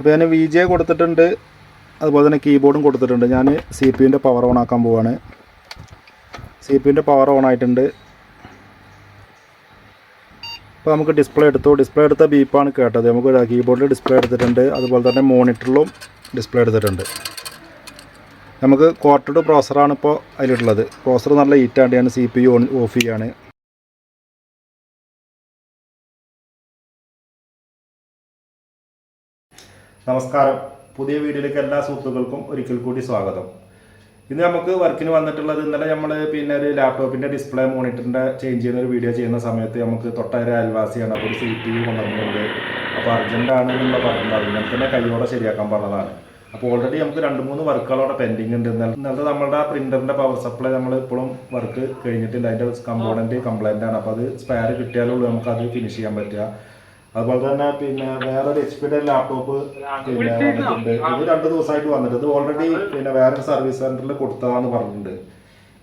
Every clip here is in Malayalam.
അപ്പോൾ ഞാൻ VGA കൊടുത്തിട്ടുണ്ട്, അതുപോലെ തന്നെ കീബോർഡും കൊടുത്തിട്ടുണ്ട്. ഞാൻ CPU പവർ ഓൺ ആക്കാൻ പോവാണ്. CPU പവർ ഓൺ ആയിട്ടുണ്ട്. അപ്പോൾ നമുക്ക് ഡിസ്പ്ലേ എടുത്ത ബീപ്പാണ് കേട്ടത്. നമുക്ക് കീബോർഡിൽ ഡിസ്പ്ലേ എടുത്തിട്ടുണ്ട്, അതുപോലെ തന്നെ മോണിറ്ററിലും ഡിസ്പ്ലേ എടുത്തിട്ടുണ്ട്. നമുക്ക് ക്വാർട്ടർഡ് പ്രോസറാണ് ഇപ്പോൾ അതിലുള്ളത്. പ്രോസർ നല്ല ഹീറ്റാണ്ട് ഞാൻ CPU ഓഫ് ചെയ്യാണ്. നമസ്കാരം, പുതിയ വീഡിയോയിലേക്ക് എല്ലാ സുഹൃത്തുക്കൾക്കും ഒരിക്കൽ കൂടി സ്വാഗതം. ഇന്ന് നമുക്ക് വർക്കിന് വന്നിട്ടുള്ളത്, ഇന്നലെ നമ്മൾ ഒരു ലാപ്ടോപ്പിൻ്റെ ഡിസ്പ്ലേ മോണിറ്ററിൻ്റെ ചേഞ്ച് ചെയ്യുന്ന ഒരു വീഡിയോ ചെയ്യുന്ന സമയത്ത് നമുക്ക് തൊട്ടൊരു അയൽവാസിയാണ്, അപ്പോൾ ഒരു CPU കൊണ്ടുവന്നിട്ടുണ്ട്. അപ്പോൾ അർജൻറ്റാണെന്നുള്ള പറഞ്ഞത് അതിനെ തന്നെ കൈയോടെ ശരിയാക്കാൻ പറഞ്ഞതാണ്. അപ്പോൾ ഓൾറെഡി നമുക്ക് 2-3 വർക്കുകളോടെ പെൻഡിങ് ഉണ്ട്. ഇന്നലത്തെ നമ്മുടെ പ്രിൻ്ററിൻ്റെ പവർ സപ്ലൈ നമ്മൾ ഇപ്പോഴും വർക്ക് കഴിഞ്ഞിട്ടില്ല. അതിൻ്റെ കമ്പോണൻറ്റ് കംപ്ലൈൻ്റ് ആണ്. അപ്പോൾ അത് സ്പെയർ കിട്ടിയാലുള്ളൂ നമുക്കത് ഫിനിഷ് ചെയ്യാൻ പറ്റുക. അതുപോലെ തന്നെ വേറൊരു HP ലാപ്ടോപ്പ് വന്നിട്ടുണ്ട്. ഇത് 2 ദിവസമായിട്ട് വന്നിട്ട് ഇത് ഓൾറെഡി വേറൊരു സർവീസ് സെൻറ്ററിൽ കൊടുത്തതാന്ന് പറഞ്ഞിട്ടുണ്ട്.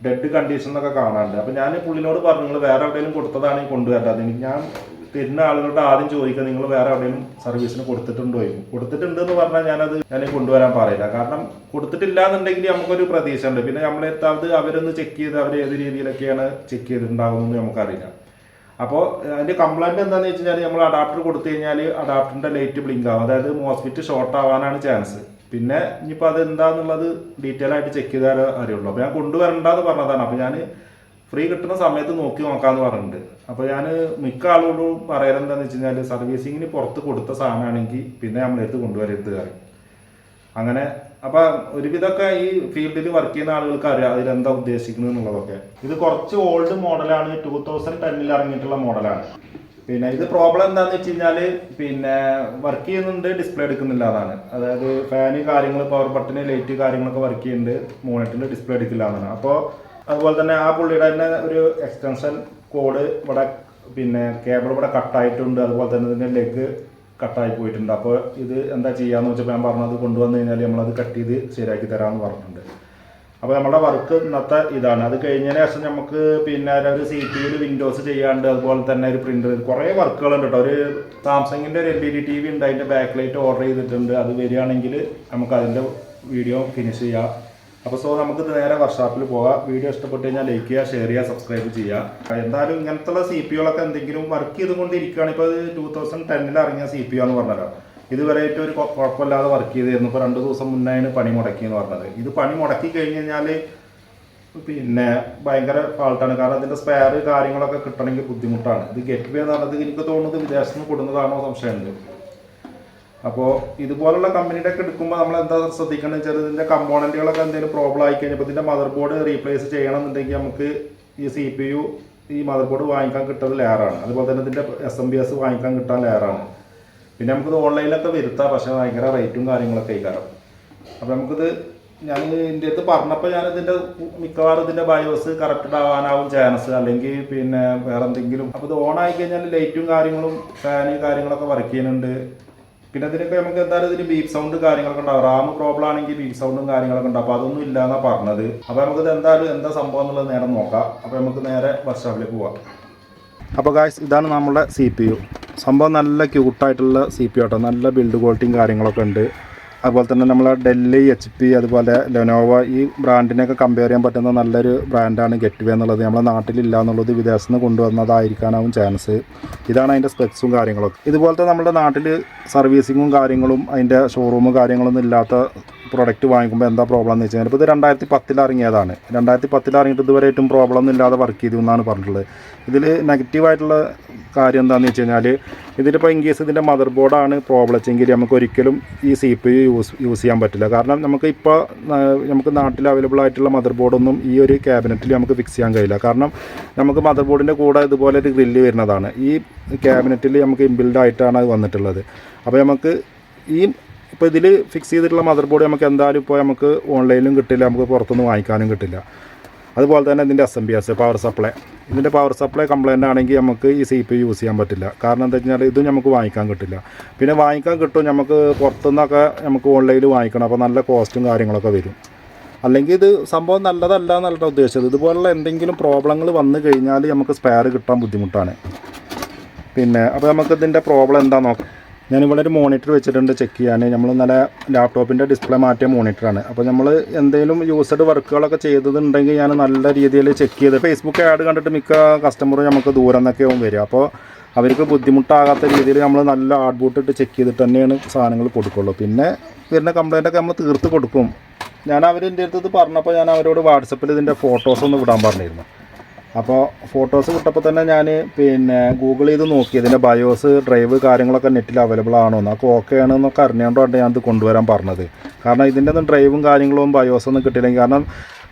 ഡെഡ് കണ്ടീഷനൊക്കെ കാണാറുണ്ട്. അപ്പോൾ ഞാൻ പുള്ളിനോട് പറഞ്ഞു, നിങ്ങൾ വേറെ എവിടെയെങ്കിലും കൊടുത്തതാണെങ്കിൽ കൊണ്ടുവരേണ്ടത്. ഞാൻ തരുന്ന ആളുകളുടെ ആദ്യം ചോദിക്കുക, നിങ്ങൾ വേറെ എവിടെയെങ്കിലും സർവീസിന് കൊടുത്തിട്ടുണ്ടോ? കൊടുത്തിട്ടുണ്ട് എന്ന് പറഞ്ഞാൽ ഞാൻ കൊണ്ടുവരാൻ പറയില്ല. കാരണം കൊടുത്തിട്ടില്ല എന്നുണ്ടെങ്കിൽ നമുക്കൊരു പ്രതീക്ഷ ഉണ്ട്. പിന്നെ നമ്മളെത്താത് അവരൊന്ന് ചെക്ക് ചെയ്ത് അവർ ഏത് രീതിയിലൊക്കെയാണ് ചെക്ക് ചെയ്തിട്ടുണ്ടാകുമെന്ന് നമുക്കറിയില്ല. അപ്പോൾ അതിൻ്റെ കംപ്ലൈൻറ്റ് എന്താണെന്ന് വെച്ച് കഴിഞ്ഞാൽ, നമ്മൾ അഡാപ്റ്റർ കൊടുത്തു കഴിഞ്ഞാൽ അഡാപ്റ്ററിൻ്റെ ലൈറ്റ് ബ്ലിങ്ക് ആവും, അതായത് മോസ്ഫെറ്റ് ഷോർട്ട് ആവാനാണ് ചാൻസ്. പിന്നെ ഇനിയിപ്പോൾ അത് എന്താണെന്നുള്ളത് ഡീറ്റെയിൽ ആയിട്ട് ചെക്ക് ചെയ്താലേ അറിയുള്ളൂ. അപ്പോൾ ഞാൻ കൊണ്ടുവരണ്ടെന്ന് പറഞ്ഞതാണ്. അപ്പോൾ ഞാൻ ഫ്രീ കിട്ടുന്ന സമയത്ത് നോക്കി നോക്കാമെന്ന് പറഞ്ഞിട്ടുണ്ട്. അപ്പോൾ ഞാൻ മിക്ക ആളുകളോടും പറയലെന്താണെന്ന് വെച്ച് കഴിഞ്ഞാൽ, സർവീസിങ്ങിന് പുറത്ത് കൊടുത്ത സാധനമാണെങ്കിൽ പിന്നെ നമ്മളെടുത്ത് കൊണ്ടുവരരുത് കാര്യം അങ്ങനെ. അപ്പോൾ ഒരുവിധമൊക്കെ ഈ ഫീൽഡിൽ വർക്ക് ചെയ്യുന്ന ആളുകൾക്ക് അറിയാം അതിലെന്താ ഉദ്ദേശിക്കുന്നത് എന്നുള്ളതൊക്കെ. ഇത് കുറച്ച് ഓൾഡ് മോഡലാണ്, 2010 ഇറങ്ങിയിട്ടുള്ള മോഡലാണ്. ഇത് പ്രോബ്ലം എന്താണെന്ന് വെച്ച് കഴിഞ്ഞാൽ വർക്ക് ചെയ്യുന്നുണ്ട്, ഡിസ്പ്ലേ എടുക്കുന്നില്ല എന്നാണ്. അതായത് ഫാന് കാര്യങ്ങൾ, പവർ ബട്ടന്, ലൈറ്റ് കാര്യങ്ങളൊക്കെ വർക്ക് ചെയ്യുന്നുണ്ട്, മോണിറ്ററിൽ ഡിസ്പ്ലേ എടുക്കില്ല എന്നാണ്. അപ്പോൾ അതുപോലെ തന്നെ ആ പുള്ളിയുടെ തന്നെ ഒരു എക്സ്റ്റൻഷൻ കോഡ് ഇവിടെ കേബിൾ ഇവിടെ കട്ടായിട്ടുണ്ട്. അതുപോലെ തന്നെ ഇതിൻ്റെ ലെഗ് കട്ടായി പോയിട്ടുണ്ട്. അപ്പോൾ ഇത് എന്താ ചെയ്യാന്ന് വെച്ചപ്പോൾ ഞാൻ പറഞ്ഞത്, കൊണ്ടുവന്നു കഴിഞ്ഞാൽ നമ്മളത് കട്ട് ചെയ്ത് ശരിയാക്കി തരാമെന്ന് പറഞ്ഞിട്ടുണ്ട്. അപ്പോൾ നമ്മുടെ വർക്ക് ഇന്നത്തെ ഇതാണ്. അത് കഴിഞ്ഞതിന് ശേഷം നമുക്ക് ഒരു CPU വിൻഡോസ് ചെയ്യാണ്ട്, അതുപോലെ തന്നെ ഒരു പ്രിൻ്റർ, കുറേ വർക്കുകളുണ്ട് കേട്ടോ. ഒരു സാംസങ്ങിൻ്റെ ഒരു LED TV ഉണ്ട്, അതിൻ്റെ ബാക്ക് ലൈറ്റ് ഓർഡർ ചെയ്തിട്ടുണ്ട്. അത് വരികയാണെങ്കിൽ നമുക്ക് അതിൻ്റെ വീഡിയോ ഫിനിഷ് ചെയ്യാം. അപ്പോൾ നമുക്ക് നേരെ വർക്ക്ഷോപ്പിൽ പോകാം. വീഡിയോ ഇഷ്ടപ്പെട്ട് കഴിഞ്ഞാൽ ലൈക്ക് ചെയ്യുക, ഷെയർ ചെയ്യുക, സബ്സ്ക്രൈബ് ചെയ്യുക. എന്തായാലും ഇങ്ങനത്തുള്ള CPU എന്തെങ്കിലും വർക്ക് ചെയ്തുകൊണ്ടിരിക്കുകയാണ്. ഇപ്പോൾ 2010 ഇറങ്ങിയ CPU എന്ന് പറഞ്ഞല്ലോ. ഇതുവരെയായിട്ട് ഒരു കുഴപ്പമില്ലാതെ വർക്ക് ചെയ്തിരുന്നു. ഇപ്പോൾ 2 ദിവസം മുന്നേയാണ് പണി മുടക്കിയെന്ന് പറഞ്ഞത്. ഇത് പണി മുടക്കി കഴിഞ്ഞ് കഴിഞ്ഞാൽ ഭയങ്കര ഫാൾട്ടാണ്. കാരണം അതിൻ്റെ സ്പെയർ കാര്യങ്ങളൊക്കെ കിട്ടണമെങ്കിൽ ബുദ്ധിമുട്ടാണ്. ഇത് ഗെറ്റ് വേ എന്ന് പറഞ്ഞത് എനിക്ക് തോന്നുന്നത് വിദേശത്ത് നിന്ന് കൊടുക്കുന്നതാണോ സംശയമുണ്ട്. അപ്പോൾ ഇതുപോലുള്ള കമ്പനിയുടെ ഒക്കെ എടുക്കുമ്പോൾ നമ്മൾ എന്താ ശ്രദ്ധിക്കേണ്ടത് വെച്ചാൽ, ഇതിൻ്റെ കമ്പോണൻറ്റുകളൊക്കെ എന്തെങ്കിലും പ്രോബ്ലം ആയി കഴിഞ്ഞപ്പോൾ ഇതിൻ്റെ മദർ ബോർഡ് റീപ്ലേസ് ചെയ്യണമെന്നുണ്ടെങ്കിൽ നമുക്ക് ഈ CPU ഈ മദർ ബോർഡ് വാങ്ങിക്കാൻ കിട്ടുന്നത് ലെയറാണ്. അതുപോലെ തന്നെ ഇതിൻ്റെ SMBS വാങ്ങിക്കാൻ കിട്ടാൻ ലെയറാണ്. പിന്നെ നമുക്കിത് ഓൺലൈനിലൊക്കെ വരുത്താം, പക്ഷേ ഭയങ്കര റേറ്റും കാര്യങ്ങളൊക്കെ ആയിക്കാരം. അപ്പോൾ നമുക്കിത് ഞാൻ ഇതിൻ്റെ അടുത്ത് പറഞ്ഞപ്പോൾ ഞാനിതിൻ്റെ മിക്കവാറും ഇതിൻ്റെ ബയോസ് കറക്റ്റഡ് ആവാനാവും ചാൻസ്, അല്ലെങ്കിൽ വേറെ എന്തെങ്കിലും. അപ്പോൾ ഇത് ഓൺ ആയി കഴിഞ്ഞാൽ ലൈറ്റും കാര്യങ്ങളും ഫാന് കാര്യങ്ങളൊക്കെ വർക്ക് ചെയ്യുന്നുണ്ട്. പിന്നെ ഇതിനൊക്കെ നമുക്ക് എന്തായാലും ഇതിന് ബീപ്പ് സൗണ്ട് കാര്യങ്ങളൊക്കെ ഉണ്ടാവും. റാം പ്രോബ്ലം ആണെങ്കിൽ ബീപ്പ് സൗണ്ടും കാര്യങ്ങളൊക്കെ ഉണ്ടാവും. അപ്പോൾ അതൊന്നും ഇല്ല എന്നാണ് പറഞ്ഞത്. അപ്പോൾ നമുക്കിത് എന്തായാലും എന്താ സംഭവം എന്നുള്ളത് നേരെ നോക്കാം. അപ്പോൾ നമുക്ക് നേരെ വർക്ക്ഷോപ്പിലേക്ക് പോവാം. അപ്പോൾ ഗായ്സ്, ഇതാണ് നമ്മുടെ CPU. സംഭവം നല്ല ക്യൂട്ടായിട്ടുള്ള CPU ആട്ടോ. നല്ല ബിൽഡ് ക്വാളിറ്റിയും കാര്യങ്ങളൊക്കെ ഉണ്ട്. അതുപോലെ തന്നെ നമ്മളെ ഡെൽ, HP, അതുപോലെ ലെനോവ, ഈ ബ്രാൻഡിനെയൊക്കെ കമ്പയർ ചെയ്യാൻ പറ്റുന്ന നല്ലൊരു ബ്രാൻഡാണ് ഗെറ്റ് വേ എന്നുള്ളത്. നമ്മളെ നാട്ടിലില്ല എന്നുള്ളത് വിദേശത്ത് നിന്ന് കൊണ്ടുവന്നതായിരിക്കാനാവും ചാൻസ്. ഇതാണ് അതിൻ്റെ സ്പെക്സും കാര്യങ്ങളൊക്കെ. ഇതുപോലത്തെ നമ്മുടെ നാട്ടിൽ സർവീസിങ്ങും കാര്യങ്ങളും അതിൻ്റെ ഷോറൂമും കാര്യങ്ങളൊന്നും ഇല്ലാത്ത പ്രൊഡക്റ്റ് വാങ്ങിക്കുമ്പോൾ എന്താ പ്രോബ്ലം എന്ന് വെച്ച് കഴിഞ്ഞാൽ, ഇപ്പോൾ ഇത് 2010 ഇറങ്ങിയതാണ്. 2010 ഇറങ്ങിയിട്ട് ഇതുവരെ ഏറ്റവും പ്രോബ്ലം ഒന്നും ഇല്ലാതെ വർക്ക് ചെയ്തു എന്നാണ് പറഞ്ഞിട്ടുള്ളത്. ഇതിൽ നെഗറ്റീവായിട്ടുള്ള കാര്യം എന്താണെന്ന് വെച്ച് കഴിഞ്ഞാൽ, ഇതിലിപ്പോൾ ഇൻ കേസ് ഇതിൻ്റെ മദർ ബോർഡാണ് പ്രോബ്ലം വെച്ചെങ്കിൽ നമുക്ക് ഒരിക്കലും ഈ CPU യൂസ് ചെയ്യാൻ പറ്റില്ല. കാരണം നമുക്ക് നാട്ടിൽ അവൈലബിൾ ആയിട്ടുള്ള മദർ ബോർഡൊന്നും ഈ ഒരു ക്യാബിനറ്റിൽ നമുക്ക് ഫിക്സ് ചെയ്യാൻ കഴിയില്ല. കാരണം നമുക്ക് മദർ ബോർഡിൻ്റെ കൂടെ ഇതുപോലെ ഒരു ഗ്രില്ല് വരുന്നതാണ്. ഈ ക്യാബിനറ്റിൽ നമുക്ക് ഇൻബിൽഡ് ആയിട്ടാണ് അത് വന്നിട്ടുള്ളത്. അപ്പോൾ നമുക്ക് ഇപ്പോൾ ഇതിൽ ഫിക്സ് ചെയ്തിട്ടുള്ള മദർ ബോർഡ് നമുക്ക് എന്തായാലും ഇപ്പോൾ നമുക്ക് ഓൺലൈനിലും കിട്ടില്ല, നമുക്ക് പുറത്തുനിന്ന് വാങ്ങിക്കാനും കിട്ടില്ല. അതുപോലെ തന്നെ ഇതിൻ്റെ SMBS പവർ സപ്ലൈ, ഇതിൻ്റെ പവർ സപ്ലൈ കംപ്ലൈൻ്റ് ആണെങ്കിൽ നമുക്ക് ഈ CPU യൂസ് ചെയ്യാൻ പറ്റില്ല. കാരണം എന്താ വെച്ചാൽ ഇതും നമുക്ക് വാങ്ങിക്കാൻ കിട്ടില്ല. പിന്നെ വാങ്ങിക്കാൻ കിട്ടും, നമുക്ക് പുറത്തുനിന്നൊക്കെ നമുക്ക് ഓൺലൈനിൽ വാങ്ങിക്കണം. അപ്പോൾ നല്ല കോസ്റ്റും കാര്യങ്ങളൊക്കെ വരും. അല്ലെങ്കിൽ ഇത് സംഭവം നല്ലതല്ല എന്നല്ല ഉദ്ദേശിച്ചത്. ഇതുപോലുള്ള എന്തെങ്കിലും പ്രോബ്ലങ്ങൾ വന്നു കഴിഞ്ഞാൽ നമുക്ക് സ്പെയർ കിട്ടാൻ ബുദ്ധിമുട്ടാണ്. അപ്പോൾ നമുക്ക് ഇതിൻ്റെ പ്രോബ്ലം എന്താ നോക്കാം. ഞാനിവിടെ ഒരു മോണിറ്റർ വെച്ചിട്ടുണ്ട് ചെക്ക് ചെയ്യാൻ. നമ്മൾ നല്ല ലാപ്ടോപ്പിൻ്റെ ഡിസ്പ്ലേ മാറ്റിയ മോണിറ്ററാണ്. അപ്പോൾ നമ്മൾ എന്തെങ്കിലും യൂസ്ഡ് വർക്കുകളൊക്കെ ചെയ്തതുണ്ടെങ്കിൽ ഞാൻ നല്ല രീതിയിൽ ചെക്ക് ചെയ്ത് ഫേസ്ബുക്ക് ആഡ് കണ്ടിട്ട് മിക്ക കസ്റ്റമറും നമുക്ക് ദൂരം നിന്നൊക്കെയാവും വരിക. അപ്പോൾ അവർക്ക് ബുദ്ധിമുട്ടാകാത്ത രീതിയിൽ നമ്മൾ നല്ല ഹാർഡ് ബൂട്ട് ഇട്ട് ചെക്ക് ചെയ്തിട്ട് തന്നെയാണ് സാധനങ്ങൾ കൊടുക്കുള്ളൂ. പിന്നെ വരുന്ന കംപ്ലയിൻ്റൊക്കെ നമ്മൾ തീർത്ത് കൊടുക്കും. ഞാൻ അവരെൻ്റെ അടുത്ത് പറഞ്ഞപ്പോൾ ഞാൻ അവരോട് വാട്സപ്പിൽ ഇതിൻ്റെ ഫോട്ടോസ് ഒന്ന് വിടാൻ പറഞ്ഞിരുന്നു. അപ്പോൾ ഫോട്ടോസ് കിട്ടപ്പോൾ തന്നെ ഞാൻ പിന്നെ ഗൂഗിൾ ചെയ്ത് നോക്കി ഇതിൻ്റെ ബയോസ് ഡ്രൈവ് കാര്യങ്ങളൊക്കെ നെറ്റിൽ അവൈലബിൾ ആണോന്ന്. അപ്പോൾ ഓക്കെ ആണെന്നൊക്കെ അറിഞ്ഞുകൊണ്ടാണ് ഞാനത് കൊണ്ടുവരാൻ പറഞ്ഞത്. കാരണം ഇതിൻ്റെ ഒന്നും ഡ്രൈവും കാര്യങ്ങളും ബയോസൊന്നും കിട്ടിയില്ലെങ്കിൽ, കാരണം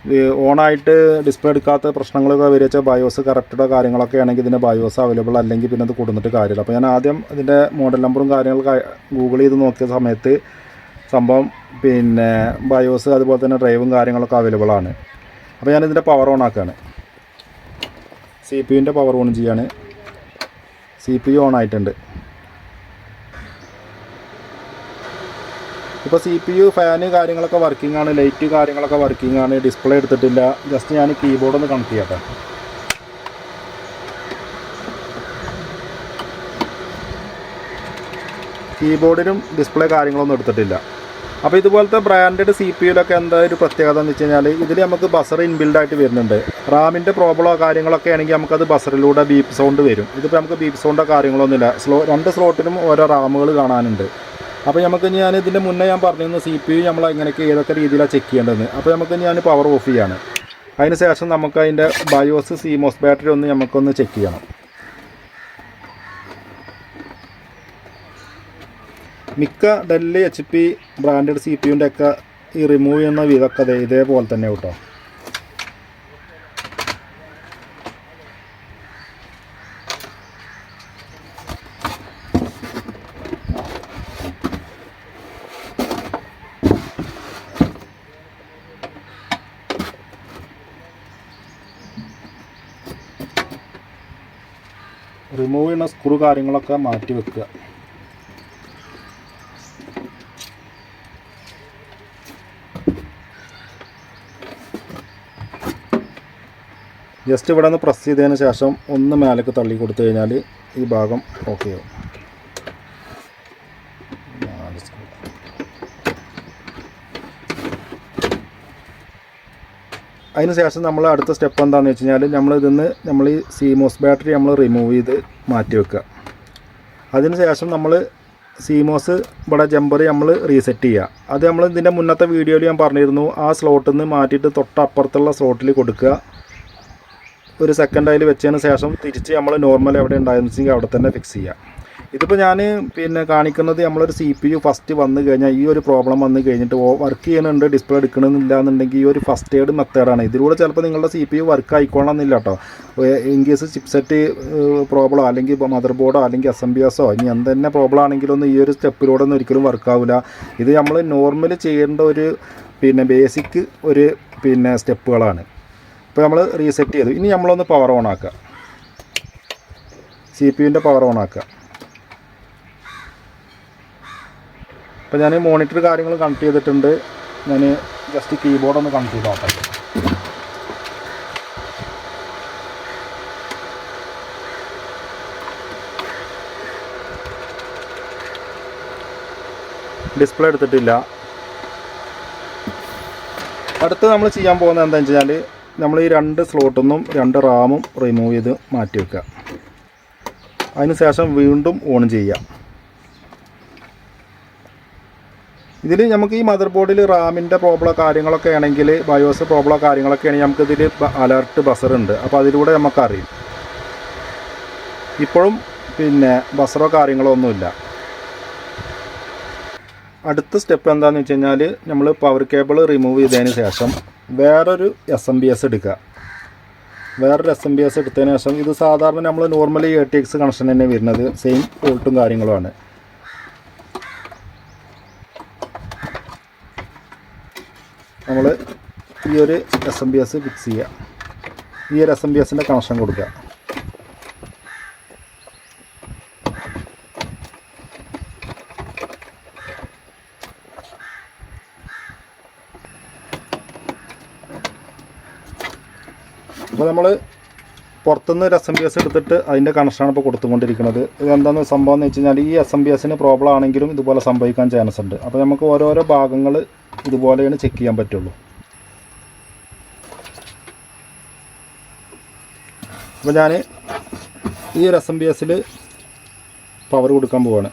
ഓണായിട്ട് ഡിസ്പ്ലേ എടുക്കാത്ത പ്രശ്നങ്ങളൊക്കെ വരിച്ച ബയോസ് കറക്റ്റോ കാര്യങ്ങളൊക്കെ ആണെങ്കിൽ ഇതിൻ്റെ ബയോസ് അവൈലബിൾ അല്ലെങ്കിൽ പിന്നെ അത് കൊടുത്തിട്ട് കാര്യമില്ല. അപ്പോൾ ഞാൻ ആദ്യം ഇതിൻ്റെ മോഡൽ നമ്പറും കാര്യങ്ങളൊക്കെ ഗൂഗിൾ ചെയ്ത് നോക്കിയ സമയത്ത് സംഭവം പിന്നെ ബയോസ് അതുപോലെ തന്നെ ഡ്രൈവും കാര്യങ്ങളൊക്കെ അവൈലബിൾ ആണ്. അപ്പോൾ ഞാനിതിൻ്റെ പവർ ഓൺ ആക്കുകയാണ്. CPU പവർ ഓൺ ചെയ്യാണ്. CPU ഓൺ ആയിട്ടുണ്ട്. ഇപ്പോൾ CPU ഫാന് കാര്യങ്ങളൊക്കെ വർക്കിംഗ് ആണ്, ലൈറ്റ് കാര്യങ്ങളൊക്കെ വർക്കിംഗ് ആണ്. ഡിസ്പ്ലേ എടുത്തിട്ടില്ല. ജസ്റ്റ് ഞാൻ കീബോർഡ് ഒന്ന് കണക്ട് ചെയ്യട്ടെ. കീബോർഡിനും ഡിസ്പ്ലേ കാര്യങ്ങളൊന്നും എടുത്തിട്ടില്ല. അപ്പോൾ ഇതുപോലത്തെ ബ്രാൻഡഡ് CPU-ലൊക്കെ എന്താ ഒരു പ്രത്യേകത എന്ന് വെച്ച് കഴിഞ്ഞാൽ ഇതിൽ നമുക്ക് ബസർ ഇൻബിൽഡായിട്ട് വരുന്നുണ്ട്. റാമിൻ്റെ പ്രോബ്ലമോ കാര്യങ്ങളൊക്കെ ആണെങ്കിൽ നമുക്കത് ബസറിലൂടെ ബീപ്പ് സൗണ്ട് വരും. ഇതിപ്പോൾ നമുക്ക് ബീപ്പ് സൗണ്ടോ കാര്യങ്ങളൊന്നുമില്ല. രണ്ട് സ്ലോട്ടിനും ഓരോ റാമുകൾ കാണാനുണ്ട്. അപ്പോൾ നമുക്ക് ഞാൻ ഇതിൻ്റെ മുന്നേ ഞാൻ പറഞ്ഞിരുന്നു CPU നമ്മൾ എങ്ങനെയൊക്കെ ഏതൊക്കെ രീതിയിലാണ് ചെക്ക് ചെയ്യേണ്ടതെന്ന്. അപ്പോൾ നമുക്ക് ഞാൻ പവർ ഓഫ് ചെയ്യാണ്. അതിന് ശേഷം നമുക്ക് അതിൻ്റെ ബയോസ് CMOS ബാറ്ററി ഒന്ന് നമുക്കൊന്ന് ചെക്ക് ചെയ്യണം. മിക്ക ഡെൽ HP ബ്രാൻഡഡ് CPU-ൻ്റെ ഒക്കെ ഈ റിമൂവ് ചെയ്യുന്ന വിധമൊക്കെ ഇതേപോലെ തന്നെ കേട്ടോ. റിമൂവ് ചെയ്യുന്ന സ്ക്രൂ കാര്യങ്ങളൊക്കെ മാറ്റി വെക്കുക. ജസ്റ്റ് ഇവിടെ നിന്ന് പ്രസ് ചെയ്തതിന് ശേഷം ഒന്ന് മേലേക്ക് തള്ളി കൊടുത്തു കഴിഞ്ഞാൽ ഈ ഭാഗം ഓക്കെ ആവും. അതിന് ശേഷം നമ്മൾ അടുത്ത സ്റ്റെപ്പ് എന്താണെന്ന് വെച്ച് കഴിഞ്ഞാൽ നമ്മൾ ഈ CMOS ബാറ്ററി നമ്മൾ റിമൂവ് ചെയ്ത് മാറ്റി വെക്കുക. അതിന് ശേഷം നമ്മൾ CMOS ഇവിടെ ജമ്പർ നമ്മൾ റീസെറ്റ് ചെയ്യുക. അത് നമ്മൾ ഇതിൻ്റെ മുന്നത്തെ വീഡിയോയിൽ ഞാൻ പറഞ്ഞിരുന്നു. ആ സ്ലോട്ടിൽ നിന്ന് മാറ്റിയിട്ട് തൊട്ടപ്പുറത്തുള്ള സ്ലോട്ടിൽ കൊടുക്കുക. ഒരു സെക്കൻഡ് അതിൽ വെച്ചതിന് ശേഷം തിരിച്ച് നമ്മൾ നോർമൽ എവിടെ ഉണ്ടായെന്ന് വെച്ചെങ്കിൽ അവിടെ തന്നെ ഫിക്സ് ചെയ്യുക. ഇതിപ്പോൾ ഞാൻ പിന്നെ കാണിക്കുന്നത് നമ്മളൊരു CPU ഫസ്റ്റ് വന്നു കഴിഞ്ഞാൽ ഈ ഒരു പ്രോബ്ലം വന്നു കഴിഞ്ഞിട്ട് വർക്ക് ചെയ്യുന്നുണ്ട്, ഡിസ്പ്ലേ എടുക്കണമെന്നില്ല എന്നുണ്ടെങ്കിൽ ഈ ഒരു ഫസ്റ്റ് എയ്ഡ് മെത്തേഡാണ്. ഇതിലൂടെ ചിലപ്പോൾ നിങ്ങളുടെ CPU വർക്ക് ആയിക്കോളണമെന്നില്ല കേട്ടോ. ഇൻ കേസ് ചിപ്സെറ്റ് പ്രോബ്ലം അല്ലെങ്കിൽ മദർ ബോർഡോ അല്ലെങ്കിൽ SMBSോ ഇനി എന്തെന്നെ പ്രോബ്ലം ആണെങ്കിലൊന്നും ഈ ഒരു സ്റ്റെപ്പിലൂടെ ഒന്നും ഒരിക്കലും വർക്കാവില്ല. ഇത് നമ്മൾ നോർമൽ ചെയ്യേണ്ട ഒരു പിന്നെ ബേസിക് ഒരു പിന്നെ സ്റ്റെപ്പുകളാണ്. ഇപ്പോൾ നമ്മൾ റീസെറ്റ് ചെയ്തു. ഇനി നമ്മളൊന്ന് പവർ ഓൺ ആക്കുക. CPU-ൻ്റെ പവർ ഓൺ ആക്കുക. ഇപ്പോൾ ഞാൻ മോണിറ്റർ കാര്യങ്ങൾ കണക്ട് ചെയ്തിട്ടുണ്ട്. ഞാൻ ജസ്റ്റ് കീബോർഡ് ഒന്ന് കണക്ട് ചെയ്ത് നോക്കാം. ഡിസ്പ്ലേ എടുത്തിട്ടില്ല. അടുത്ത് നമ്മൾ ചെയ്യാൻ പോകുന്നത് എന്താണെന്ന് വെച്ച് കഴിഞ്ഞാൽ നമ്മൾ ഈ രണ്ട് സ്ലോട്ടിൽ നിന്നും രണ്ട് റാമും റിമൂവ് ചെയ്ത് മാറ്റി വെക്കുക. അതിന് ശേഷം വീണ്ടും ഓൺ ചെയ്യുക. ഇതിൽ നമുക്ക് ഈ മദർ ബോർഡിൽ റാമിൻ്റെ പ്രോബ്ലം കാര്യങ്ങളൊക്കെ ആണെങ്കിൽ ബയോസ് പ്രോബ്ലം കാര്യങ്ങളൊക്കെ ആണെങ്കിൽ നമുക്കിതിൽ അലർട്ട് ബസറുണ്ട്. അപ്പോൾ അതിലൂടെ നമുക്കറിയും. ഇപ്പോഴും പിന്നെ ബസറോ കാര്യങ്ങളോ ഒന്നുമില്ല. അടുത്ത സ്റ്റെപ്പ് എന്താണെന്ന് വെച്ച് കഴിഞ്ഞാൽ നമ്മൾ പവർ കേബിൾ റിമൂവ് ചെയ്തതിന് ശേഷം വേറൊരു SMBS എടുക്കുക. വേറൊരു SMBS എടുത്തതിന് ശേഷം ഇത് സാധാരണ നമ്മൾ നോർമലി ATX കണക്ഷൻ തന്നെ വരുന്നത്, സെയിം വോൾട്ടും കാര്യങ്ങളുമാണ്. നമ്മൾ ഈ ഒരു SMBS ഫിക്സ് ചെയ്യുക. ഈ ഒരു SMBSൻ്റെ കണക്ഷൻ കൊടുക്കുക. അപ്പോൾ നമ്മൾ പുറത്തുനിന്ന് ഒരു SMPS എടുത്തിട്ട് അതിൻ്റെ കണക്ഷനാണ് ഇപ്പോൾ കൊടുത്തുകൊണ്ടിരിക്കുന്നത്. ഇതെന്താണെന്ന് സംഭവം എന്ന് വെച്ച് കഴിഞ്ഞാൽ ഈ SMPSന് പ്രോബ്ലം ആണെങ്കിലും ഇതുപോലെ സംഭവിക്കാൻ ചാൻസ് ഉണ്ട്. അപ്പോൾ നമുക്ക് ഓരോരോ ഭാഗങ്ങൾ ഇതുപോലെയാണ് ചെക്ക് ചെയ്യാൻ പറ്റുള്ളൂ. അപ്പോൾ ഞാൻ ഈ ഒരു SMPSൽ പവർ കൊടുക്കാൻ പോവാണ്.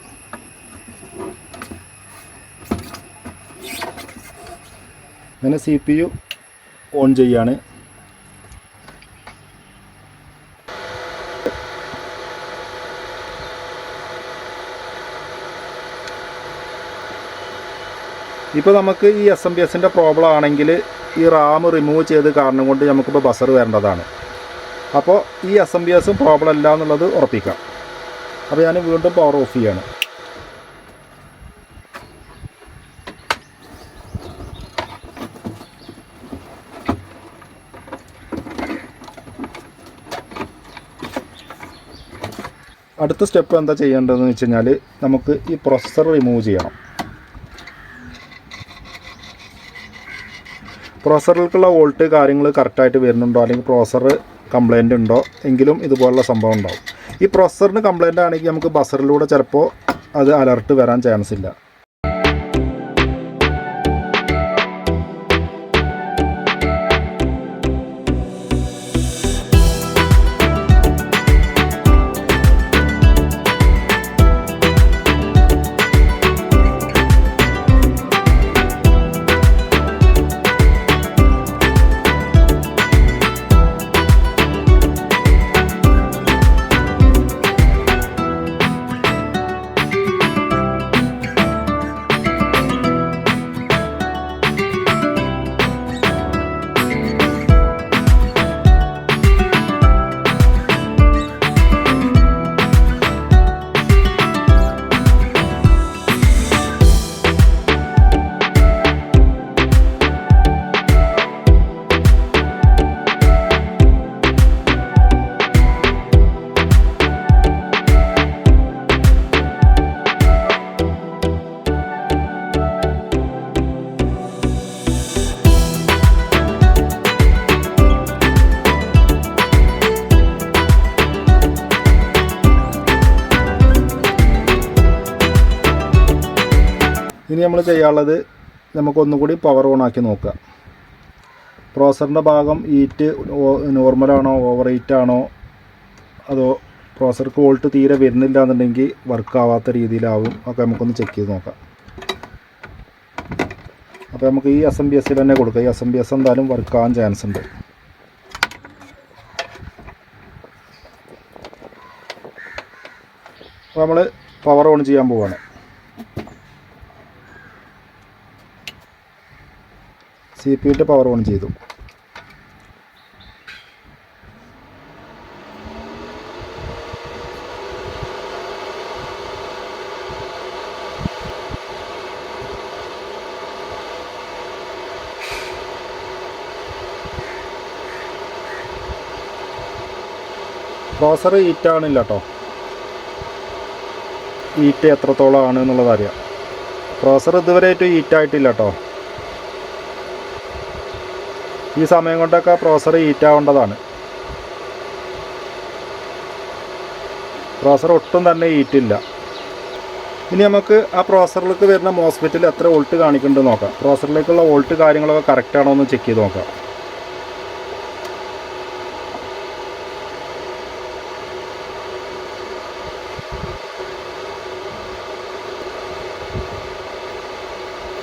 അങ്ങനെ CPU ഓൺ ചെയ്യാണ്. ഇപ്പോൾ നമുക്ക് ഈ SMPSൻ്റെ പ്രോബ്ലം ആണെങ്കിൽ ഈ റാം റിമൂവ് ചെയ്ത് കാരണം കൊണ്ട് നമുക്കിപ്പോൾ ബസർ വരേണ്ടതാണ്. അപ്പോൾ ഈ SMPSും പ്രോബ്ലം അല്ല എന്നുള്ളത് ഉറപ്പിക്കാം. അപ്പോൾ ഞാൻ വീണ്ടും പവർ ഓഫ് ചെയ്യാണ്. അടുത്ത സ്റ്റെപ്പ് എന്താ ചെയ്യേണ്ടതെന്ന് വെച്ച് കഴിഞ്ഞാൽ നമുക്ക് ഈ പ്രൊസസ്സർ റിമൂവ് ചെയ്യണം. പ്രോസറിലേക്കുള്ള വോൾട്ട് കാര്യങ്ങൾ കറക്റ്റായിട്ട് വരുന്നുണ്ടോ അല്ലെങ്കിൽ പ്രോസർ കംപ്ലൈൻ്റ് ഉണ്ടോ എങ്കിലും ഇതുപോലുള്ള സംഭവം ഉണ്ടാവും. ഈ പ്രോസറിന് കംപ്ലൈൻ്റ് ആണെങ്കിൽ നമുക്ക് ബസറിലൂടെ ചിലപ്പോൾ അത് അലർട്ട് വരാൻ ചാൻസ് ഇല്ല. ഇനി നമ്മൾ ചെയ്യാനുള്ളത് നമുക്കൊന്നുകൂടി പവർ ഓൺ ആക്കി നോക്കുക. പ്രോസറിൻ്റെ ഭാഗം ഹീറ്റ് നോർമലാണോ ഓവർ ഹീറ്റാണോ അതോ പ്രോസർക്ക് വോൾട്ട് തീരെ വരുന്നില്ല എന്നുണ്ടെങ്കിൽ വർക്ക് ആവാത്ത രീതിയിലാവും ഒക്കെ നമുക്കൊന്ന് ചെക്ക് ചെയ്ത് നോക്കാം. അപ്പോൾ നമുക്ക് ഈ SMPSൽ തന്നെ കൊടുക്കുക. ഈ SMPS എന്തായാലും വർക്ക് ആവാൻ ചാൻസ് ഉണ്ട്. അപ്പോൾ നമ്മൾ പവർ ഓൺ ചെയ്യാൻ പോവുകയാണ്. CPU പവർ ഓൺ ചെയ്തു. പ്രോസർ ഹീറ്റാണില്ല കേട്ടോ. ഹീറ്റ് എത്രത്തോളം ആണ് എന്നുള്ളത് അറിയാം. പ്രോസർ ഇതുവരെയായിട്ട് ഹീറ്റായിട്ടില്ല കേട്ടോ. ഈ സമയം കൊണ്ടൊക്കെ പ്രോസർ ഹീറ്റാവേണ്ടതാണ്. പ്രോസർ ഒട്ടും തന്നെ ഹീറ്റില്ല. ഇനി നമുക്ക് ആ പ്രോസറിലേക്ക് വരുന്ന മോസ്ഫെറ്റിൽ എത്ര വോൾട്ട് കാണിക്കുന്നുണ്ട് നോക്കാം. പ്രോസറിലേക്കുള്ള വോൾട്ട് കാര്യങ്ങളൊക്കെ കറക്റ്റാണോ എന്ന് ചെക്ക് ചെയ്ത് നോക്കാം.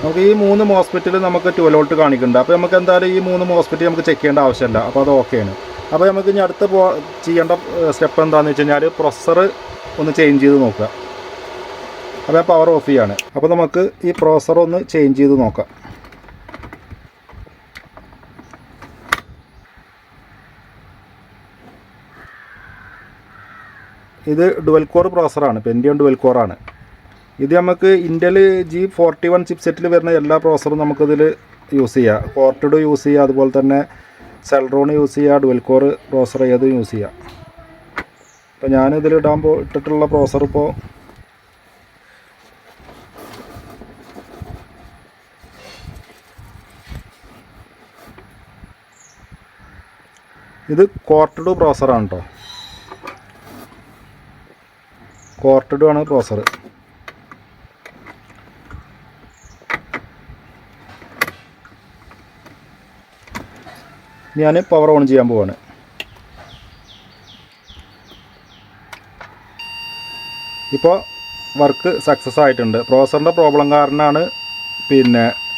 നമുക്ക് ഈ 3 മോസ്ഫെറ്റിൽ നമുക്ക് 12 വോൾട്ട് കാണിക്കുന്നുണ്ട്. അപ്പോൾ നമുക്ക് എന്തായാലും ഈ 3 മോസ്ഫെറ്റ് നമുക്ക് ചെക്ക് ചെയ്യേണ്ട ആവശ്യമില്ല. അപ്പോൾ അത് ഓക്കെയാണ്. അപ്പോൾ നമുക്ക് ഇനി അടുത്ത് ചെയ്യേണ്ട സ്റ്റെപ്പ് എന്താണെന്ന് വെച്ച് കഴിഞ്ഞാൽ പ്രൊസസ്സർ ഒന്ന് ചേഞ്ച് ചെയ്ത് നോക്കുക. അപ്പോൾ ഞാൻ പവർ ഓഫ് ചെയ്യാണ്. അപ്പോൾ നമുക്ക് ഈ പ്രൊസസ്സർ ഒന്ന് ചേഞ്ച് ചെയ്ത് നോക്കാം. ഇത് ഡുവൽ കോർ പ്രോസസ്സറാണ്. പെൻറ്റിയം ഡുവൽ കോറാണ്. ഇത് നമുക്ക് ഇൻ്റൽ G41 ചിപ്സെറ്റിൽ വരുന്ന എല്ലാ പ്രോസസ്സറും നമുക്കിതിൽ യൂസ് ചെയ്യാം. കോർട്ടഡ് യൂസ് ചെയ്യുക, അതുപോലെ തന്നെ സെൽറോൺ യൂസ് ചെയ്യുക, ഡുവൽ കോർ പ്രോസസ്സർ ഏതും യൂസ് ചെയ്യാം. അപ്പോൾ ഞാനിതിൽ ഇട്ടിട്ടുള്ള പ്രോസസ്സർ ഇപ്പോൾ ഇത് കോർട്ടഡ് പ്രോസറാണ് കേട്ടോ, കോർട്ടഡ് ആണ് പ്രോസർ. ഞാൻ പവർ ഓൺ ചെയ്യാൻ പോവാണ്. ഇപ്പോൾ വർക്ക് സക്സസ് ആയിട്ടുണ്ട്. പ്രോസറിൻ്റെ പ്രോബ്ലം കാരണമാണ്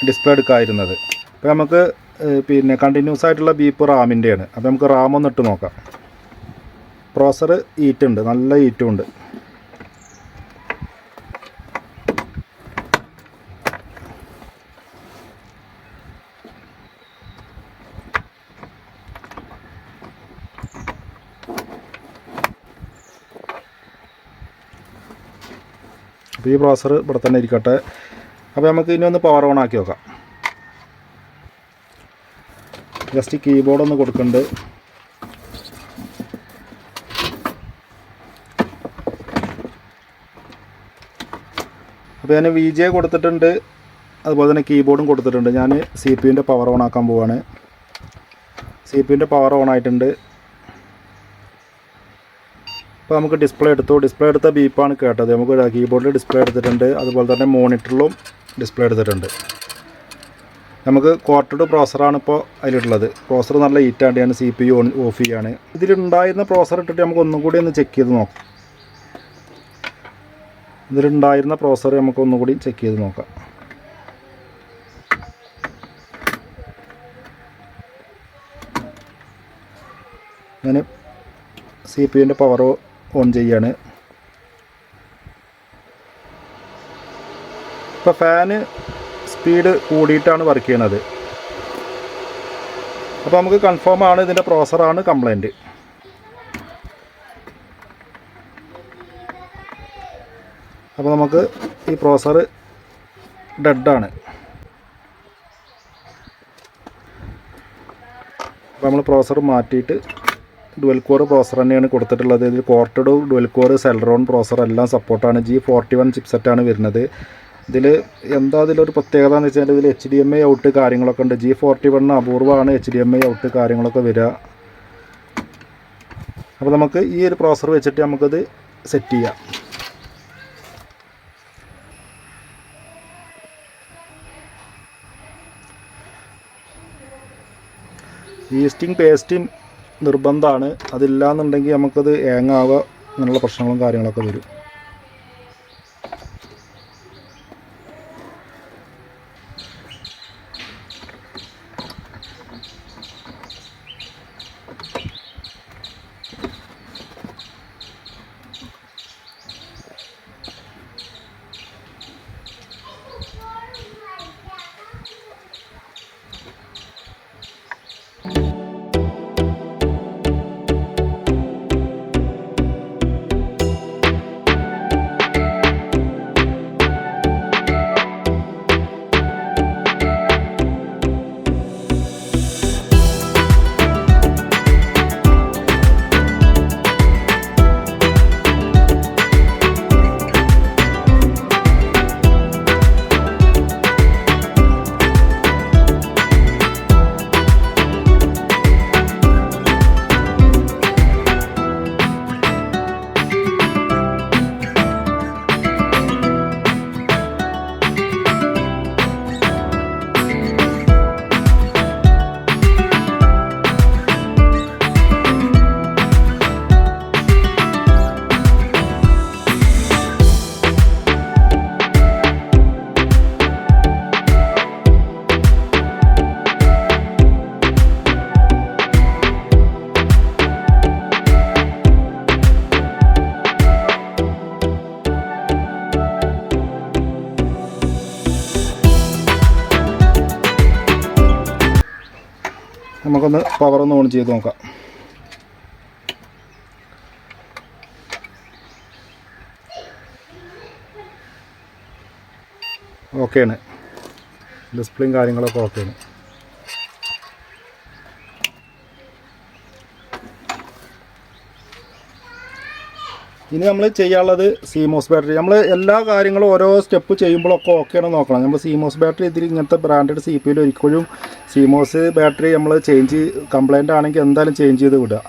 ഡിസ്പ്ലേ എടുക്കാതിരുന്നത്. അപ്പോൾ നമുക്ക് കണ്ടിന്യൂസ് ആയിട്ടുള്ള ബീപ്പ് റാമിൻ്റെയാണ്. അപ്പോൾ നമുക്ക് റാം ഒന്ന് ഇട്ട് നോക്കാം. പ്രോസർ ഹീറ്റ് ഉണ്ട്, നല്ല ഹീറ്റും ഉണ്ട്. അപ്പോൾ ഈ പ്രോസർ ഇവിടെ തന്നെ ഇരിക്കട്ടെ. അപ്പോൾ നമുക്ക് ഇനി ഒന്ന് പവർ ഓൺ ആക്കി നോക്കാം. ജസ്റ്റ് കീബോർഡ് ഒന്ന് കൊടുക്കുന്നുണ്ട്. അപ്പോൾ ഞാൻ VGA കൊടുത്തിട്ടുണ്ട്, അതുപോലെ തന്നെ കീബോർഡും കൊടുത്തിട്ടുണ്ട്. ഞാൻ CPU പവർ ഓൺ ആക്കാൻ പോവാണ്. CPU പവർ ഓൺ ആയിട്ടുണ്ട്. അപ്പോൾ നമുക്ക് ഡിസ്പ്ലേ എടുത്ത ബീപ്പാണ് കേട്ടത്. നമുക്ക് കീബോർഡിൽ ഡിസ്പ്ലേ എടുത്തിട്ടുണ്ട്, അതുപോലെ തന്നെ മോണിറ്ററിലും ഡിസ്പ്ലേ എടുത്തിട്ടുണ്ട്. നമുക്ക് കോർട്ടഡ് പ്രോസറാണ് ഇപ്പോൾ അതിലുള്ളത്. പ്രോസർ നല്ല ഹീറ്റാണ്ട് ഞാൻ CPU ഓഫ് ചെയ്യാണ്. ഇതിലുണ്ടായിരുന്ന പ്രോസർ ഇട്ടിട്ട് നമുക്ക് ഒന്നും കൂടി ഒന്ന് ചെക്ക് ചെയ്ത് നോക്കാം. ഇതിലുണ്ടായിരുന്ന പ്രോസർ നമുക്ക് ഒന്നും കൂടി ചെക്ക് ചെയ്ത് നോക്കാം. ഞാൻ CPU പവർ ഓൺ ചെയ്യാണ്. ഇപ്പോൾ ഫാന് സ്പീഡ് കൂടിയിട്ടാണ് വർക്ക് ചെയ്യണത്. അപ്പോൾ നമുക്ക് കൺഫേം ആണ് ഇതിൻ്റെ പ്രോസറാണ് കംപ്ലൈൻറ്റ്. അപ്പോൾ നമുക്ക് ഈ പ്രോസർ ഡെഡാണ്. അപ്പോൾ നമ്മൾ പ്രോസർ മാറ്റിയിട്ട് ഡുവൽ കോർ പ്രോസർ തന്നെയാണ് കൊടുത്തിട്ടുള്ളത്. ഇതിൽ കോർട്ടഡ് ഡുവൽ കോർ സെൽറോൺ പ്രോസർ എല്ലാം സപ്പോർട്ടാണ്. G41 ചിപ്സെറ്റാണ് വരുന്നത്. ഇതിൽ എന്താ ഇതിലൊരു പ്രത്യേകത എന്ന് വെച്ചാൽ ഇതിൽ HDMI ഔട്ട് കാര്യങ്ങളൊക്കെ ഉണ്ട്. G41 അപൂർവമാണ് HDMI ഔട്ട് കാര്യങ്ങളൊക്കെ വരിക. അപ്പോൾ നമുക്ക് ഈ ഒരു പ്രോസർ വെച്ചിട്ട് നമുക്കത് സെറ്റ് ചെയ്യാം. ഈസ്റ്റിങ് പേസ്റ്റിങ് നിർബന്ധമാണ്. അതില്ലാന്നുണ്ടെങ്കിൽ നമുക്കത് ഹാങ് ആവുക, അങ്ങനെയുള്ള പ്രശ്നങ്ങളും കാര്യങ്ങളൊക്കെ വരും. നമുക്കൊന്ന് പവറൊന്ന് ഓൺ ചെയ്ത് നോക്കാം. ഓക്കെയാണ്, ഡിസ്പ്ലേയും കാര്യങ്ങളൊക്കെ ഓക്കെയാണ്. ഇനി നമ്മൾ ചെയ്യാനുള്ളത് CMOS ബാറ്ററി. നമ്മൾ എല്ലാ കാര്യങ്ങളും ഓരോ സ്റ്റെപ്പ് ചെയ്യുമ്പോഴൊക്കെ ഓക്കെയാണ് നോക്കണം. നമ്മൾ CMOS ബാറ്ററി ഇതിൽ ഇങ്ങനത്തെ ബ്രാൻഡഡ് CPUയിൽ ഒരിക്കലും CMOS ബാറ്ററി നമ്മൾ കംപ്ലൈൻ്റ് ആണെങ്കിൽ എന്തായാലും ചേഞ്ച് ചെയ്ത് വിടുക.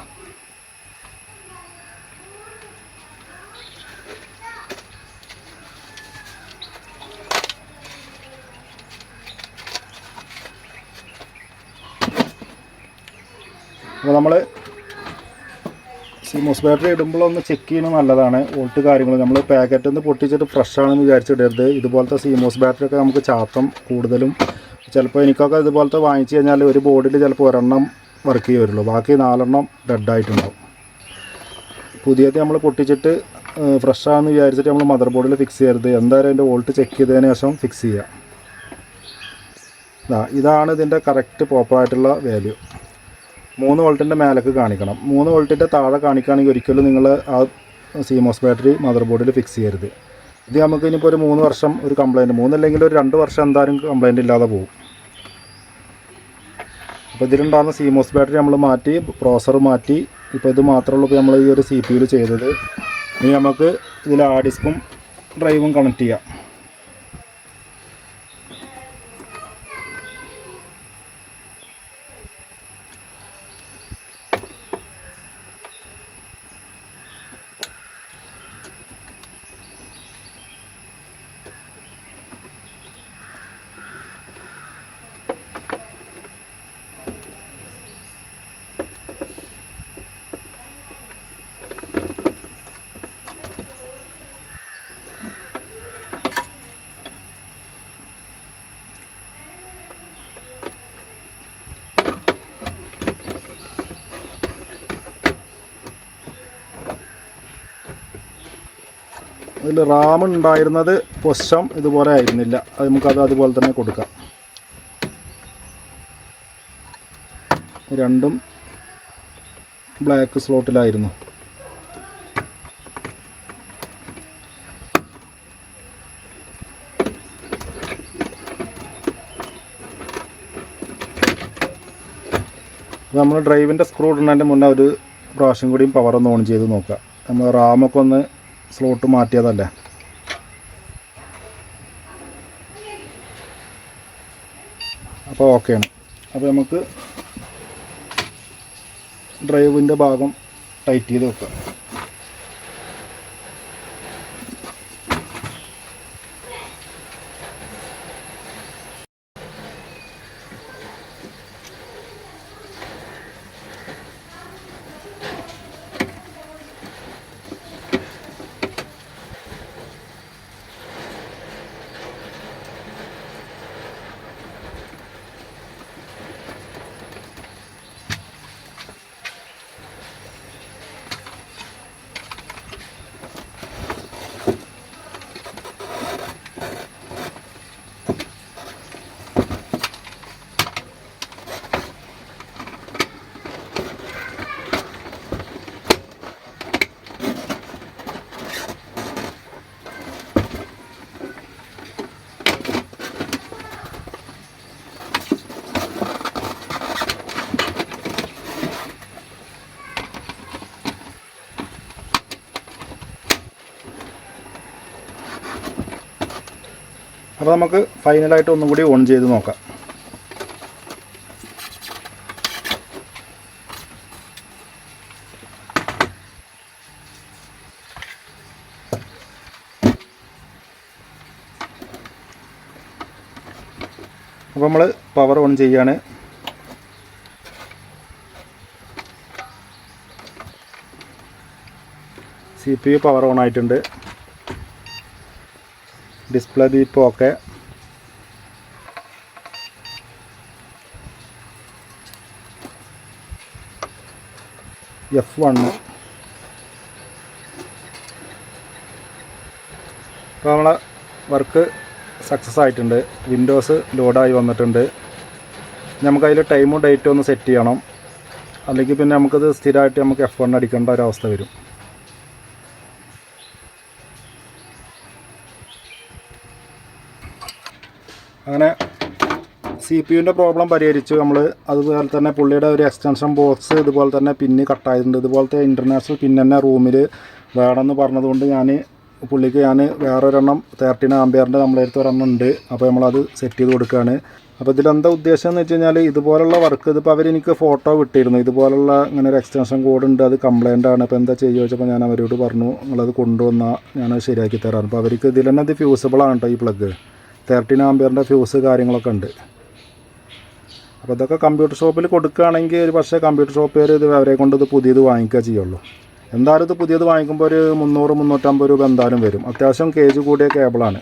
അപ്പോൾ നമ്മൾ CMOS ബാറ്ററി ഇടുമ്പോഴൊന്ന് ചെക്ക് ചെയ്യുന്നത് നല്ലതാണ്. വോൾട്ട് കാര്യങ്ങൾ നമ്മൾ പാക്കറ്റിൽ നിന്ന് പൊട്ടിച്ചിട്ട് ഫ്രഷ് ആണെന്ന് വിചാരിച്ചിടരുത്. ഇതുപോലത്തെ CMOS ബാറ്ററി ഒക്കെ നമുക്ക് ചാത്തം കൂടുതലും. ചിലപ്പോൾ എനിക്കൊക്കെ ഇതുപോലത്തെ വാങ്ങിച്ചു കഴിഞ്ഞാൽ ഒരു ബോർഡിൽ ചിലപ്പോൾ ഒരെണ്ണം വർക്ക് ചെയ്യേ വരുള്ളൂ, ബാക്കി 4 ഡെഡായിട്ടുണ്ടാവും. പുതിയത് നമ്മൾ പൊട്ടിച്ചിട്ട് ഫ്രഷ് ആണെന്ന് വിചാരിച്ചിട്ട് നമ്മൾ മദർ ബോർഡിൽ ഫിക്സ് ചെയ്യരുത്. എന്തായാലും അതിൻ്റെ വോൾട്ട് ചെക്ക് ചെയ്തതിന് ശേഷം ഫിക്സ് ചെയ്യുക. ഇതാണ് ഇതിൻ്റെ കറക്റ്റ് പ്രോപ്പറായിട്ടുള്ള വാല്യൂ. 3 വോൾട്ടിൻ്റെ മേലേക്ക് കാണിക്കണം. 3 വോൾട്ടിൻ്റെ താഴെ കാണിക്കുകയാണെങ്കിൽ ഒരിക്കലും നിങ്ങൾ ആ CMOS ബാറ്ററി മദർ ബോർഡിൽ ഫിക്സ് ചെയ്യരുത്. ഇത് നമുക്ക് ഇനിയിപ്പോൾ ഒരു 3 വർഷം ഒരു കംപ്ലയിൻറ്റ്, 3 അല്ലെങ്കിൽ ഒരു 2 വർഷം എന്തായാലും കംപ്ലയിൻ്റ് ഇല്ലാതെ പോകും. അപ്പോൾ ഇതിലുണ്ടാകുന്ന CMOS ബാറ്ററി നമ്മൾ മാറ്റി, പ്രോസർ മാറ്റി. ഇപ്പോൾ ഇത് മാത്രമേ ഉള്ളൂ ഇപ്പോൾ നമ്മൾ ഈ ഒരു CPUയിൽ ചെയ്തത്. ഇനി നമുക്ക് ഇതിൽ ഹാർഡ് ഡിസ്കും ഡ്രൈവും കണക്ട് ചെയ്യാം. അതിൽ റാം ഉണ്ടായിരുന്നത് പൊസിഷൻ ഇതുപോലെ ആയിരുന്നില്ല. അത് നമുക്കത് അതുപോലെ തന്നെ കൊടുക്കാം. രണ്ടും ബ്ലാക്ക് സ്ലോട്ടിലായിരുന്നു. നമ്മൾ ഡ്രൈവിൻ്റെ സ്ക്രൂ ഇടുന്നതിൻ്റെ മുന്നേ ഒരു പ്രാവശ്യം കൂടിയും പവറൊന്ന് ഓൺ ചെയ്ത് നോക്കുക. നമ്മൾ റാമൊക്കെ ഒന്ന് സ്ലോട്ട് മാറ്റിയതല്ലേ. അപ്പോൾ ഓക്കെയാണ്. അപ്പോൾ നമുക്ക് ഡ്രൈവിൻ്റെ ഭാഗം ടൈറ്റ് ചെയ്ത് വെക്കാം. അപ്പോൾ നമുക്ക് ഫൈനലായിട്ട് ഒന്നും കൂടി ഓൺ ചെയ്ത് നോക്കാം. അപ്പോൾ നമ്മൾ പവർ ഓൺ ചെയ്യാണ്. CPU പവർ ഓൺ ആയിട്ടുണ്ട്. Display beep okay. F1. അപ്പോൾ നമ്മളെ വർക്ക് സക്സസ് ആയിട്ടുണ്ട്. വിൻഡോസ് ലോഡായി വന്നിട്ടുണ്ട്. നമുക്കതിൽ ടൈമും ഡേറ്റും ഒന്ന് സെറ്റ് ചെയ്യണം. അല്ലെങ്കിൽ പിന്നെ നമുക്കത് സ്ഥിരമായിട്ട് നമുക്ക് F1 അടിക്കേണ്ട ഒരവസ്ഥ വരും. അങ്ങനെ CPU-ൻ്റെ പ്രോബ്ലം പരിഹരിച്ചു നമ്മൾ. അതുപോലെ തന്നെ പുള്ളിയുടെ ഒരു എക്സ്റ്റൻഷൻ ബോക്സ് ഇതുപോലെ തന്നെ പിന്ന് കട്ടായിട്ടുണ്ട്. ഇതുപോലത്തെ ഇൻ്റർനാഷണൽ പിൻ തന്നെ റൂമിൽ വേണമെന്ന് പറഞ്ഞതുകൊണ്ട് പുള്ളിക്ക് വേറൊരെണ്ണം 13 ആംപിയറിൻ്റെ നമ്മളെ അടുത്ത് ഒരെണ്ണം ഉണ്ട്. അപ്പോൾ നമ്മളത് സെറ്റ് ചെയ്ത് കൊടുക്കുകയാണ്. അപ്പോൾ ഇതിലെന്താ ഉദ്ദേശം എന്ന് വെച്ച് കഴിഞ്ഞാൽ ഇതുപോലുള്ള വർക്ക് ഇതിപ്പോൾ അവരെനിക്ക് ഫോട്ടോ വിട്ടിരുന്നു. ഇതുപോലുള്ള ഇങ്ങനെ ഒരു എക്സ്റ്റൻഷൻ കോഡ് ഉണ്ട്, അത് കംപ്ലൈൻ്റ് ആണ്. അപ്പോൾ എന്താ ചെയ്യുക വെച്ചപ്പോൾ ഞാൻ അവരോട് പറഞ്ഞു നിങ്ങളത് കൊണ്ടുവന്നാൽ ഞാനത് ശരിയാക്കി തരാം. അപ്പോൾ അവർക്ക് ഇതിൽ തന്നെ ഇത് ഫ്യൂസിബിളാണ് കേട്ടോ ഈ പ്ലഗ്. 13 ആംപിയറിൻ്റെ ഫ്യൂസ് കാര്യങ്ങളൊക്കെ ഉണ്ട്. അപ്പോൾ ഇതൊക്കെ കമ്പ്യൂട്ടർ ഷോപ്പിൽ കൊടുക്കുകയാണെങ്കിൽ ഒരു പക്ഷേ കമ്പ്യൂട്ടർ ഷോപ്പുകാർ ഇത് അവരെ കൊണ്ട് ഇത് പുതിയത് വാങ്ങിക്കുക ചെയ്യുള്ളൂ. എന്തായാലും ഇത് പുതിയത് വാങ്ങിക്കുമ്പോൾ ഒരു 300-350 രൂപ എന്തായാലും വരും. അത്യാവശ്യം കേജ് കൂടിയ കേബിളാണ്.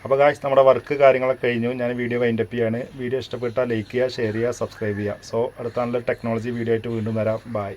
അപ്പോൾ ഗായ്സ് നമ്മുടെ വർക്ക് കാര്യങ്ങളൊക്കെ കഴിഞ്ഞു. ഞാൻ വീഡിയോ വൈൻഡപ്പ് ചെയ്യാണ്. വീഡിയോ ഇഷ്ടപ്പെട്ടാൽ ലൈക്ക് ചെയ്യുക, ഷെയർ ചെയ്യുക, സബ്സ്ക്രൈബ് ചെയ്യുക. സോ അടുത്ത നല്ലൊരു ടെക്നോളജി വീഡിയോ ആയിട്ട് വീണ്ടും വരാം. ബൈ.